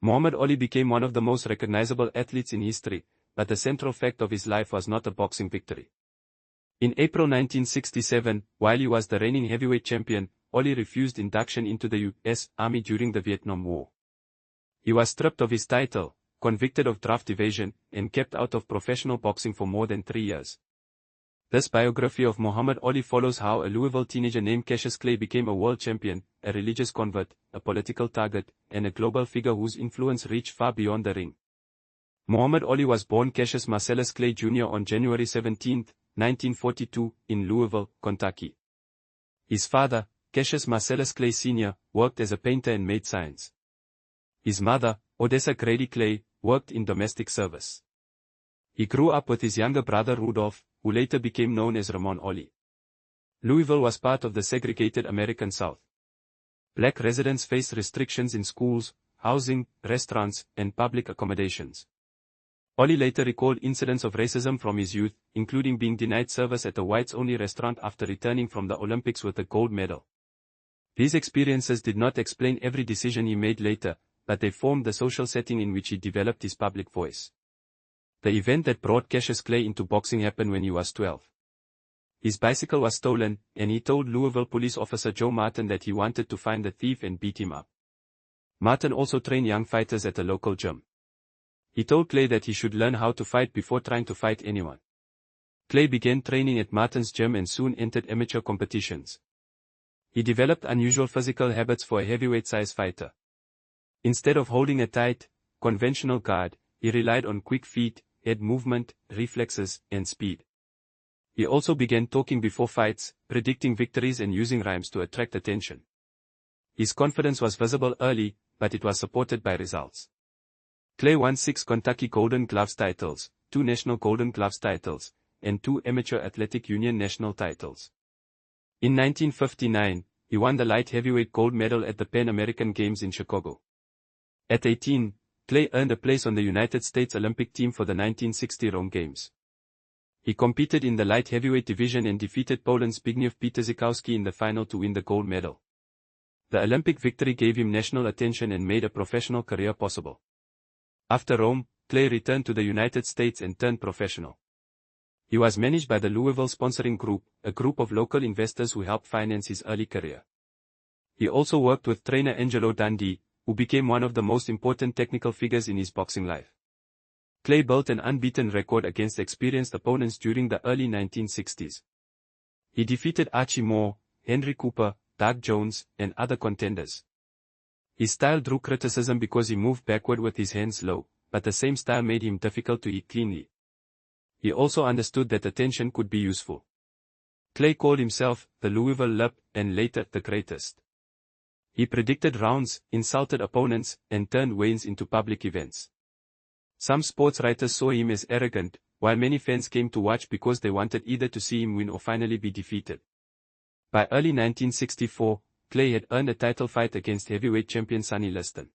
Muhammad Ali became one of the most recognizable athletes in history, but the central fact of his life was not a boxing victory. In April 1967, while he was the reigning heavyweight champion, Ali refused induction into the U.S. Army during the Vietnam War. He was stripped of his title, convicted of draft evasion, and kept out of professional boxing for more than 3 years. This biography of Muhammad Ali follows how a Louisville teenager named Cassius Clay became a world champion, a religious convert, a political target, and a global figure whose influence reached far beyond the ring. Muhammad Ali was born Cassius Marcellus Clay Jr. on January 17, 1942, in Louisville, Kentucky. His father, Cassius Marcellus Clay Sr., worked as a painter and made signs. His mother, Odessa Grady Clay, worked in domestic service. He grew up with his younger brother Rudolph, who later became known as Ramon Ali. Louisville was part of the segregated American South. Black residents faced restrictions in schools, housing, restaurants, and public accommodations. Ali later recalled incidents of racism from his youth, including being denied service at a whites-only restaurant after returning from the Olympics with a gold medal. These experiences did not explain every decision he made later, but they formed the social setting in which he developed his public voice. The event that brought Cassius Clay into boxing happened when he was 12. His bicycle was stolen, and he told Louisville police officer Joe Martin that he wanted to find the thief and beat him up. Martin also trained young fighters at a local gym. He told Clay that he should learn how to fight before trying to fight anyone. Clay began training at Martin's gym and soon entered amateur competitions. He developed unusual physical habits for a heavyweight-sized fighter. Instead of holding a tight, conventional guard, he relied on quick feet, head movement, reflexes, and speed. He also began talking before fights, predicting victories and using rhymes to attract attention. His confidence was visible early, but it was supported by results. Clay won 6 Kentucky Golden Gloves titles, 2 National Golden Gloves titles, and 2 Amateur Athletic Union national titles. In 1959, he won the light heavyweight gold medal at the Pan American Games in Chicago. At 18, Clay earned a place on the United States Olympic team for the 1960 Rome Games. He competed in the light heavyweight division and defeated Poland's Zbigniew Pietrzykowski in the final to win the gold medal. The Olympic victory gave him national attention and made a professional career possible. After Rome, Clay returned to the United States and turned professional. He was managed by the Louisville Sponsoring Group, a group of local investors who helped finance his early career. He also worked with trainer Angelo Dundee, who became one of the most important technical figures in his boxing life. Clay built an unbeaten record against experienced opponents during the early 1960s. He defeated Archie Moore, Henry Cooper, Doug Jones, and other contenders. His style drew criticism because he moved backward with his hands low, but the same style made him difficult to hit cleanly. He also understood that attention could be useful. Clay called himself the Louisville Lip and later the greatest. He predicted rounds, insulted opponents, and turned wins into public events. Some sports writers saw him as arrogant, while many fans came to watch because they wanted either to see him win or finally be defeated. By early 1964, Clay had earned a title fight against heavyweight champion Sonny Liston.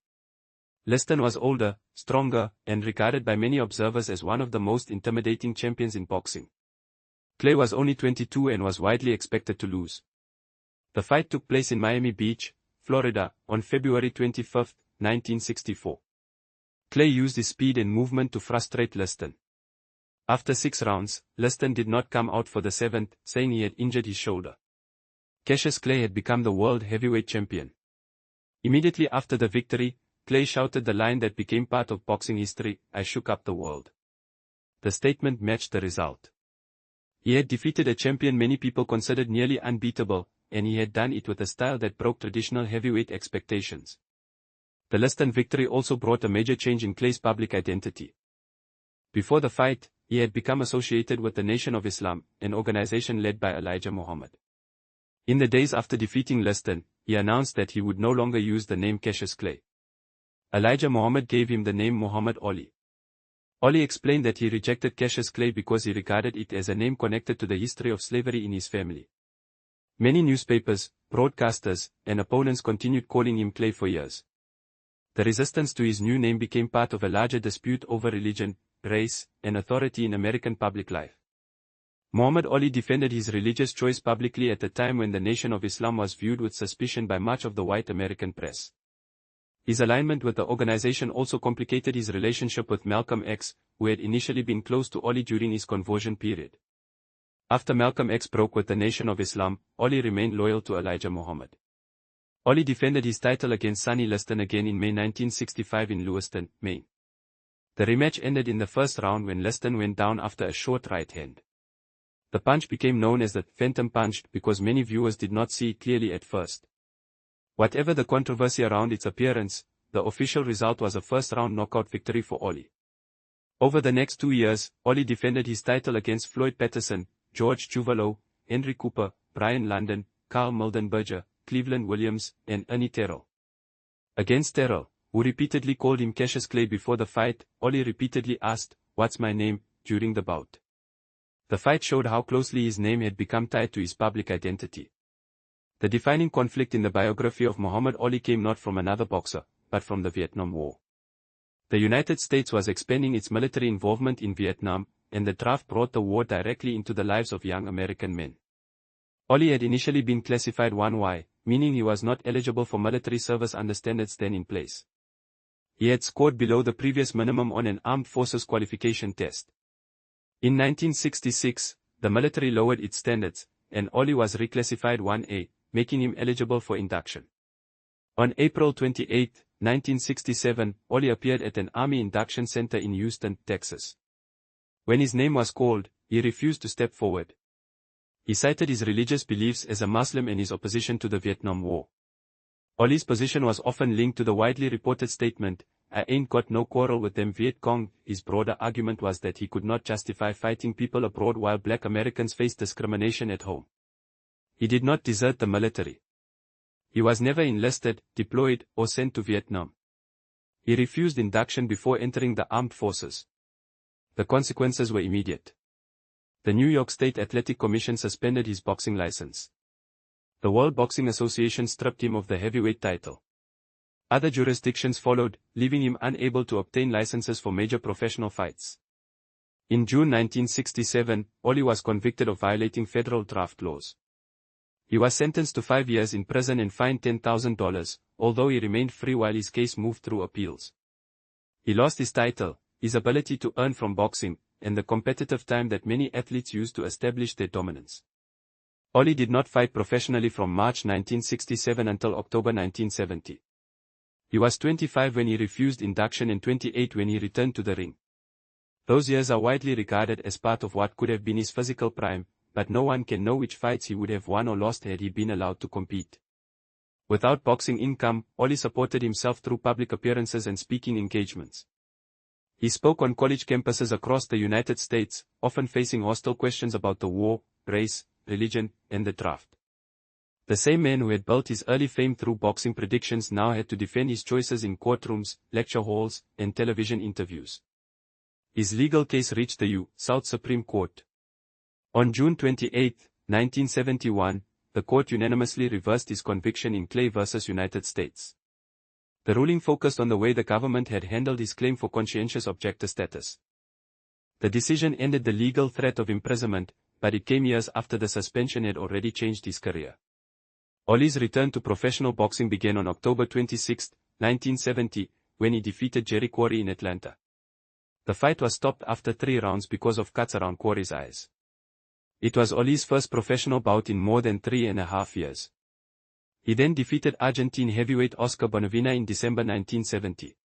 Liston was older, stronger, and regarded by many observers as one of the most intimidating champions in boxing. Clay was only 22 and was widely expected to lose. The fight took place in Miami Beach, Florida, on February 25, 1964. Clay used his speed and movement to frustrate Liston. After 6 rounds, Liston did not come out for the 7th, saying he had injured his shoulder. Cassius Clay had become the world heavyweight champion. Immediately after the victory, Clay shouted the line that became part of boxing history, "I shook up the world." The statement matched the result. He had defeated a champion many people considered nearly unbeatable, and he had done it with a style that broke traditional heavyweight expectations. The Liston victory also brought a major change in Clay's public identity. Before the fight, he had become associated with the Nation of Islam, an organization led by Elijah Muhammad. In the days after defeating Liston, he announced that he would no longer use the name Cassius Clay. Elijah Muhammad gave him the name Muhammad Ali. Ali explained that he rejected Cassius Clay because he regarded it as a name connected to the history of slavery in his family. Many newspapers, broadcasters, and opponents continued calling him Clay for years. The resistance to his new name became part of a larger dispute over religion, race, and authority in American public life. Muhammad Ali defended his religious choice publicly at a time when the Nation of Islam was viewed with suspicion by much of the white American press. His alignment with the organization also complicated his relationship with Malcolm X, who had initially been close to Ollie during his conversion period. After Malcolm X broke with the Nation of Islam, Ollie remained loyal to Elijah Muhammad. Ollie defended his title against Sonny Liston again in May 1965 in Lewiston, Maine. The rematch ended in the first round when Liston went down after a short right hand. The punch became known as the Phantom Punch because many viewers did not see it clearly at first. Whatever the controversy around its appearance, the official result was a first-round knockout victory for Ollie. Over the next 2 years, Ollie defended his title against Floyd Patterson, George Juvalo, Henry Cooper, Brian London, Carl Mildenberger, Cleveland Williams, and Ernie Terrell. Against Terrell, who repeatedly called him Cassius Clay before the fight, Ollie repeatedly asked, "What's my name?" during the bout. The fight showed how closely his name had become tied to his public identity. The defining conflict in the biography of Muhammad Ali came not from another boxer, but from the Vietnam War. The United States was expanding its military involvement in Vietnam, and the draft brought the war directly into the lives of young American men. Ali had initially been classified 1Y, meaning he was not eligible for military service under standards then in place. He had scored below the previous minimum on an armed forces qualification test. In 1966, the military lowered its standards, and Ali was reclassified 1A, making him eligible for induction. On April 28, 1967, Ali appeared at an Army induction center in Houston, Texas. When his name was called, he refused to step forward. He cited his religious beliefs as a Muslim and his opposition to the Vietnam War. Ali's position was often linked to the widely reported statement, "I ain't got no quarrel with them Viet Cong." His broader argument was that he could not justify fighting people abroad while black Americans faced discrimination at home. He did not desert the military. He was never enlisted, deployed, or sent to Vietnam. He refused induction before entering the armed forces. The consequences were immediate. The New York State Athletic Commission suspended his boxing license. The World Boxing Association stripped him of the heavyweight title. Other jurisdictions followed, leaving him unable to obtain licenses for major professional fights. In June 1967, Ali was convicted of violating federal draft laws. He was sentenced to 5 years in prison and fined $10,000, although he remained free while his case moved through appeals. He lost his title, his ability to earn from boxing, and the competitive time that many athletes used to establish their dominance. Ali did not fight professionally from March 1967 until October 1970. He was 25 when he refused induction and 28 when he returned to the ring. Those years are widely regarded as part of what could have been his physical prime, but no one can know which fights he would have won or lost had he been allowed to compete. Without boxing income, Ali supported himself through public appearances and speaking engagements. He spoke on college campuses across the United States, often facing hostile questions about the war, race, religion, and the draft. The same man who had built his early fame through boxing predictions now had to defend his choices in courtrooms, lecture halls, and television interviews. His legal case reached the U.S. Supreme Court. On June 28, 1971, the court unanimously reversed his conviction in Clay v. United States. The ruling focused on the way the government had handled his claim for conscientious objector status. The decision ended the legal threat of imprisonment, but it came years after the suspension had already changed his career. Ali's return to professional boxing began on October 26, 1970, when he defeated Jerry Quarry in Atlanta. The fight was stopped after 3 rounds because of cuts around Quarry's eyes. It was Ali's first professional bout in more than 3.5 years. He then defeated Argentine heavyweight Oscar Bonavena in December 1970.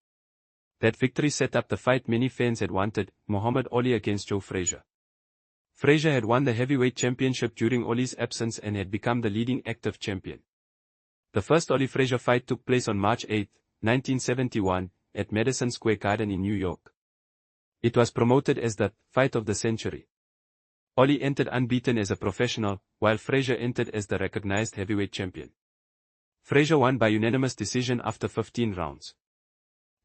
That victory set up the fight many fans had wanted, Muhammad Ali against Joe Frazier. Frazier had won the heavyweight championship during Ali's absence and had become the leading active champion. The first Ali-Frazier fight took place on March 8, 1971, at Madison Square Garden in New York. It was promoted as the fight of the century. Ali entered unbeaten as a professional, while Frazier entered as the recognized heavyweight champion. Frazier won by unanimous decision after 15 rounds.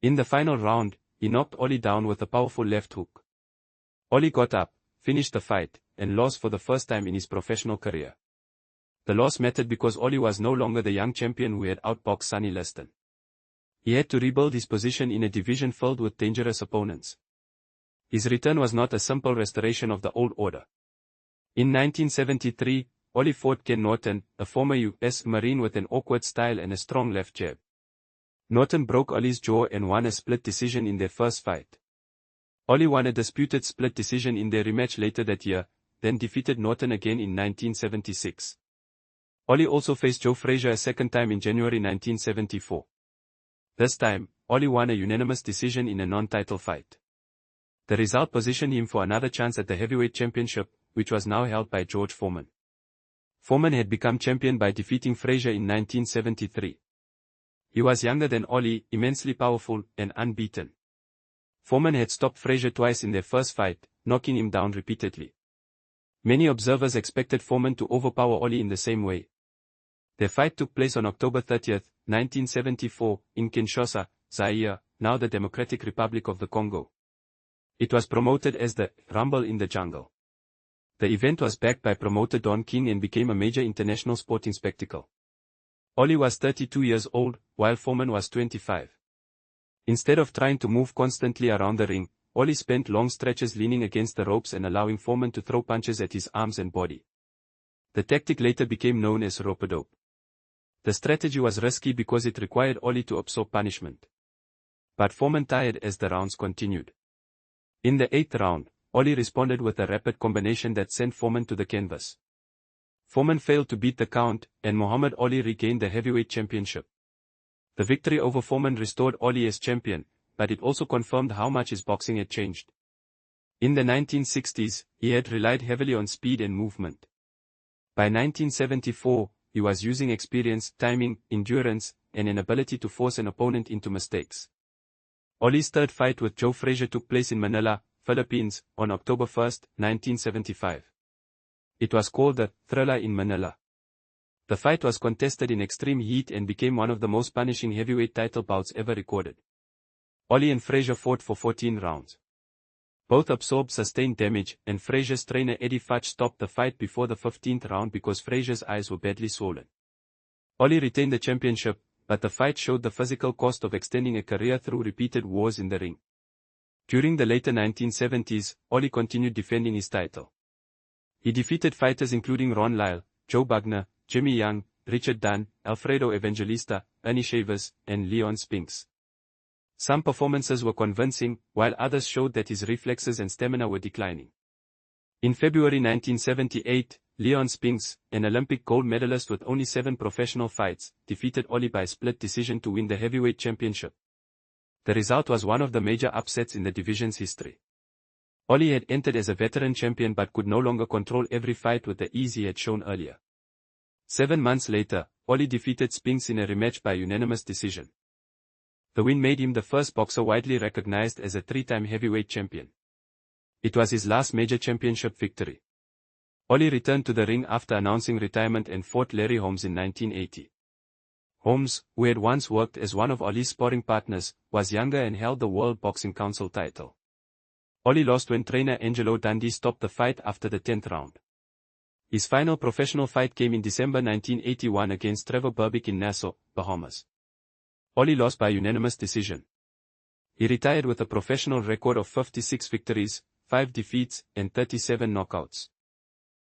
In the final round, he knocked Ali down with a powerful left hook. Ali got up, finished the fight, and lost for the first time in his professional career. The loss mattered because Ali was no longer the young champion who had outboxed Sonny Liston. He had to rebuild his position in a division filled with dangerous opponents. His return was not a simple restoration of the old order. In 1973, Ali fought Ken Norton, a former U.S. Marine with an awkward style and a strong left jab. Norton broke Ollie's jaw and won a split decision in their first fight. Ollie won a disputed split decision in their rematch later that year, then defeated Norton again in 1976. Ollie also faced Joe Frazier a second time in January 1974. This time, Ollie won a unanimous decision in a non-title fight. The result positioned him for another chance at the heavyweight championship, which was now held by George Foreman. Foreman had become champion by defeating Frazier in 1973. He was younger than Ollie, immensely powerful, and unbeaten. Foreman had stopped Frazier twice in their first fight, knocking him down repeatedly. Many observers expected Foreman to overpower Ollie in the same way. Their fight took place on October 30, 1974, in Kinshasa, Zaire, now the Democratic Republic of the Congo. It was promoted as the Rumble in the Jungle. The event was backed by promoter Don King and became a major international sporting spectacle. Ollie was 32 years old, while Foreman was 25. Instead of trying to move constantly around the ring, Ollie spent long stretches leaning against the ropes and allowing Foreman to throw punches at his arms and body. The tactic later became known as rope-a-dope. The strategy was risky because it required Ollie to absorb punishment. But Foreman tired as the rounds continued. In the 8th round, Ollie responded with a rapid combination that sent Foreman to the canvas. Foreman failed to beat the count, and Muhammad Ali regained the heavyweight championship. The victory over Foreman restored Ollie as champion, but it also confirmed how much his boxing had changed. In the 1960s, he had relied heavily on speed and movement. By 1974, he was using experience, timing, endurance, and an ability to force an opponent into mistakes. Ollie's third fight with Joe Frazier took place in Manila, Philippines, on October 1, 1975. It was called the Thriller in Manila. The fight was contested in extreme heat and became one of the most punishing heavyweight title bouts ever recorded. Ollie and Frazier fought for 14 rounds. Both absorbed sustained damage, and Frazier's trainer Eddie Futch stopped the fight before the 15th round because Frazier's eyes were badly swollen. Ollie retained the championship, but the fight showed the physical cost of extending a career through repeated wars in the ring. During the later 1970s, Ollie continued defending his title. He defeated fighters including Ron Lyle, Joe Bugner, Jimmy Young, Richard Dunn, Alfredo Evangelista, Ernie Shavers, and Leon Spinks. Some performances were convincing, while others showed that his reflexes and stamina were declining. In February 1978, Leon Spinks, an Olympic gold medalist with only 7 professional fights, defeated Ollie by split decision to win the heavyweight championship. The result was one of the major upsets in the division's history. Ollie had entered as a veteran champion but could no longer control every fight with the ease he had shown earlier. 7 months later, Ollie defeated Spinks in a rematch by unanimous decision. The win made him the first boxer widely recognized as a 3-time heavyweight champion. It was his last major championship victory. Ollie returned to the ring after announcing retirement and fought Larry Holmes in 1980. Holmes, who had once worked as one of Ollie's sparring partners, was younger and held the World Boxing Council title. Ollie lost when trainer Angelo Dundee stopped the fight after the 10th round. His final professional fight came in December 1981 against Trevor Berbick in Nassau, Bahamas. Ollie lost by unanimous decision. He retired with a professional record of 56 victories, 5 defeats, and 37 knockouts.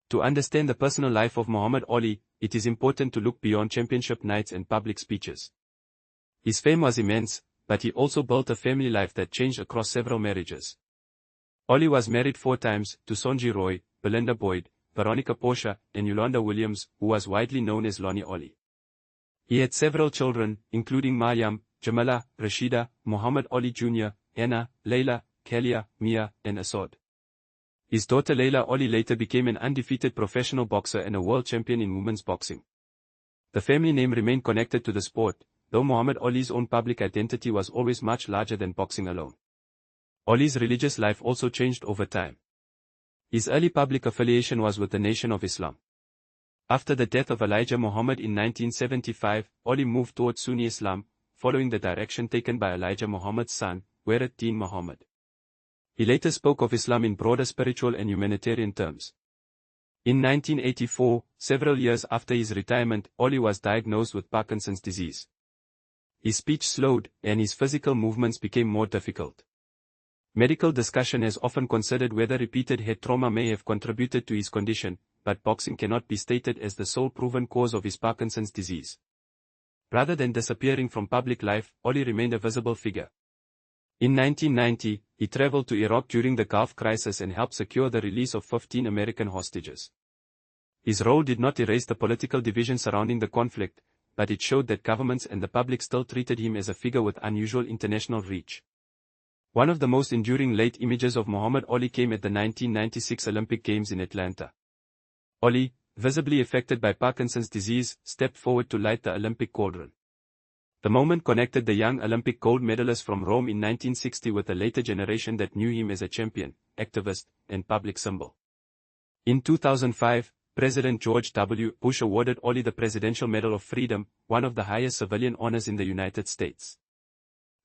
To understand the personal life of Muhammad Ali, it is important to look beyond championship nights and public speeches. His fame was immense, but he also built a family life that changed across several marriages. Ollie was married 4 times, to Sonji Roy, Belinda Boyd, Veronica Portia, and Yolanda Williams, who was widely known as Lonnie Ollie. He had several children, including Mariam, Jamila, Rashida, Muhammad Ali Jr., Anna, Layla, Kalia, Mia, and Asad. His daughter Layla Ollie later became an undefeated professional boxer and a world champion in women's boxing. The family name remained connected to the sport, though Muhammad Ali's own public identity was always much larger than boxing alone. Ali's religious life also changed over time. His early public affiliation was with the Nation of Islam. After the death of Elijah Muhammad in 1975, Ali moved towards Sunni Islam, following the direction taken by Elijah Muhammad's son, Wahid Muhammad. He later spoke of Islam in broader spiritual and humanitarian terms. In 1984, several years after his retirement, Ali was diagnosed with Parkinson's disease. His speech slowed, and his physical movements became more difficult. Medical discussion has often considered whether repeated head trauma may have contributed to his condition, but boxing cannot be stated as the sole proven cause of his Parkinson's disease. Rather than disappearing from public life, Ali remained a visible figure. In 1990, he traveled to Iraq during the Gulf crisis and helped secure the release of 15 American hostages. His role did not erase the political division surrounding the conflict, but it showed that governments and the public still treated him as a figure with unusual international reach. One of the most enduring late images of Muhammad Ali came at the 1996 Olympic Games in Atlanta. Ali, visibly affected by Parkinson's disease, stepped forward to light the Olympic cauldron. The moment connected the young Olympic gold medalist from Rome in 1960 with a later generation that knew him as a champion, activist, and public symbol. In 2005, President George W. Bush awarded Ali the Presidential Medal of Freedom, one of the highest civilian honors in the United States.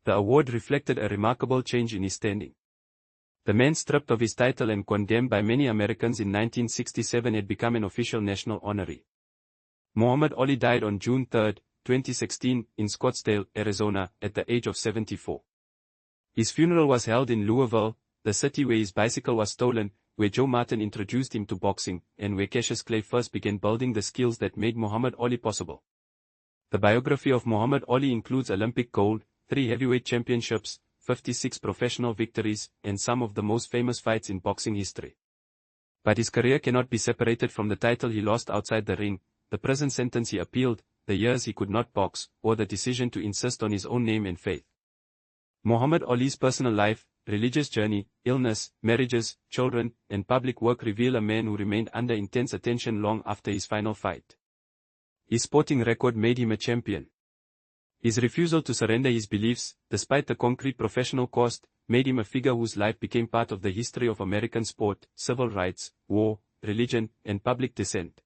The award reflected a remarkable change in his standing. The man stripped of his title and condemned by many Americans in 1967 had become an official national honoree. Muhammad Ali died on June 3, 2016, in Scottsdale, Arizona, at the age of 74. His funeral was held in Louisville, the city where his bicycle was stolen, where Joe Martin introduced him to boxing, and where Cassius Clay first began building the skills that made Muhammad Ali possible. The biography of Muhammad Ali includes Olympic gold, 3 heavyweight championships, 56 professional victories, and some of the most famous fights in boxing history. But his career cannot be separated from the title he lost outside the ring, the prison sentence he appealed, the years he could not box, or the decision to insist on his own name and faith. Muhammad Ali's personal life, religious journey, illness, marriages, children, and public work reveal a man who remained under intense attention long after his final fight. His sporting record made him a champion. His refusal to surrender his beliefs, despite the concrete professional cost, made him a figure whose life became part of the history of American sport, civil rights, war, religion, and public dissent.